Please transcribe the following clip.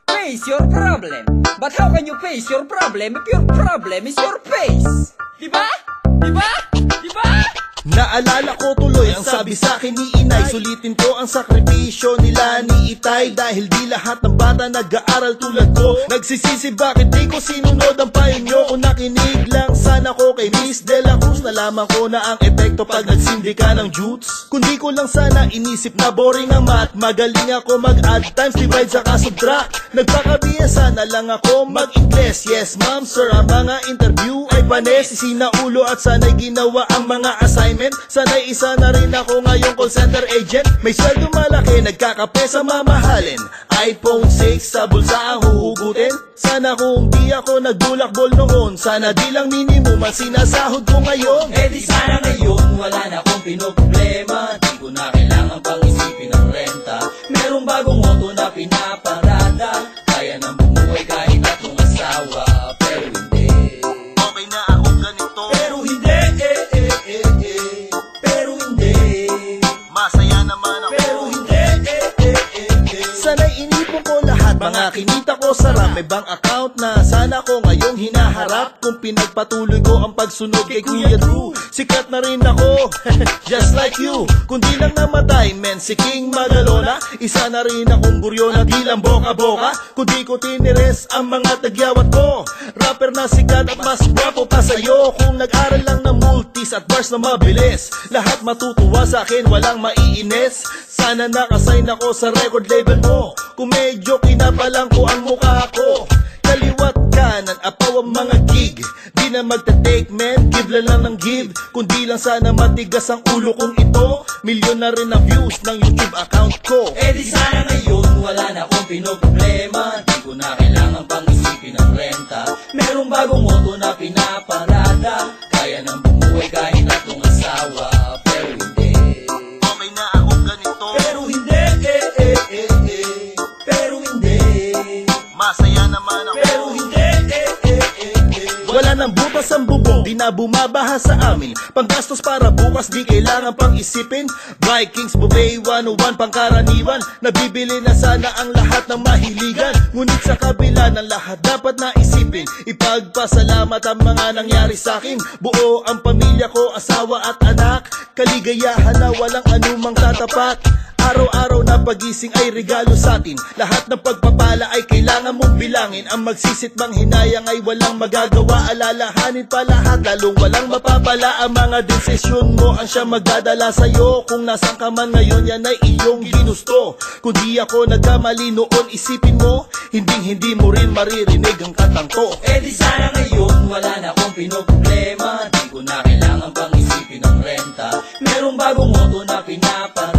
Face your problem. But how can you face your problem if your problem is your face? Diba? Diba? Diba? Naalala ko tuloy ang sabi sa akin ni inay, sulitin ko ang sakripisyo nila ni itay. Dahil di lahat ng bata nag-aaral tulad ko. Nagsisisi bakit di ko sinunod ang payo nyo. Kung nakinig lang sana ko kay Miss De La Cruz, nalaman ko na ang epekto pag nagsindi ka ng jutes. Kundi ko lang sana inisip na boring ang math. Magaling ako mag-add, times, divide, saka subtract. Nagpakabiyasa na lang ako mag-ingles. Yes ma'am sir, ang mga interview ay panes. Isinaulo at sana'y ginawa ang mga assignment. Sana'y isa na rin ako ngayong call center agent. May sweldo malaki, nagkakape sa mamahalin. iPhone 6 sa bulsa ang huhugutin. Sana kung di ako nagbulakbol noon, sana di lang minimum ang sinasahod ko ngayon. Eh di sana ngayon wala na akong pinoproblema. Di ko na kailangan pang isipin ang renta. Merong bagong auto na pinaparada. Kaya nang bumuhay kahit akong asawa. Pero hindi, Okay na akong ganito, pero hindi, pero hindi, masaya naman ako. pero hindi, Sana'y inipon ko lahat, mga kinita ko sarap. May bank account na sana ko ngayong hinaharap. Kung pinagpatuloy ko ang pagsunod kay Kuya Drew, sikat na rin ako, just like you. Kung di lang namatay, men, si King Magalona. Isa na rin akong buryo na di lang boka-boka. Kung di ko tinires ang mga tagyawat ko, rapper na sikat at mas gwapo pa sa'yo. Kung nag-aral lang ng multis at bars na mabilis, lahat matutuwa sa akin, walang maiinis. Sana nakasign ako sa record label mo. Kung medyo kinapalang ko ang mukha ko, kaliwat kanan, apaw ang mga gig. Di na magta-take man, give lang ng give. Kundi lang sana matigas ang ulo kong ito. Milyon na rin ang views ng YouTube account ko. eh di sana ngayon wala na akong pinoproblema. Di ko na kailangan pang isipin ang renta. Merong bagong auto na pinaparada. Kaya nang bumuhay kahit akong asawa. Pero hindi, Okay na akong ganito, pero hindi, pero hindi, masaya naman ako. pero hindi, Wala nang butas ang bubong, di na bumabaha sa amin. Panggastos para bukas, di kailangan pang isipin. Vikings, Bubay, 101, pangkaraniwan. Nabibili na sana ang lahat ng mahiligan. Ngunit sa kabila ng lahat, dapat na isipin. Ipagpasalamat ang mga nangyari sa'kin. Buo ang pamilya ko, asawa at anak. Kaligayahan na walang anumang tatapat. Araw-araw na pagising ay regalo sa'tin. Lahat ng pagpapala ay kailangan mong bilangin. Ang magsisitmang hinayang ay walang magagawa. Alalahanin pa lahat, lalong walang mapapala. Ang mga desisyon mo ang siya magdadala sa'yo. Kung nasan ka man ngayon, yan ay iyong ginusto. Kung di ako nagkamali noon, isipin mo, hindi mo rin maririnig ang katangko. eh di sana ngayon wala na akong pinoproblema. Di ko na kailangan pang isipin ang renta. Merong bagong auto na pinaparada.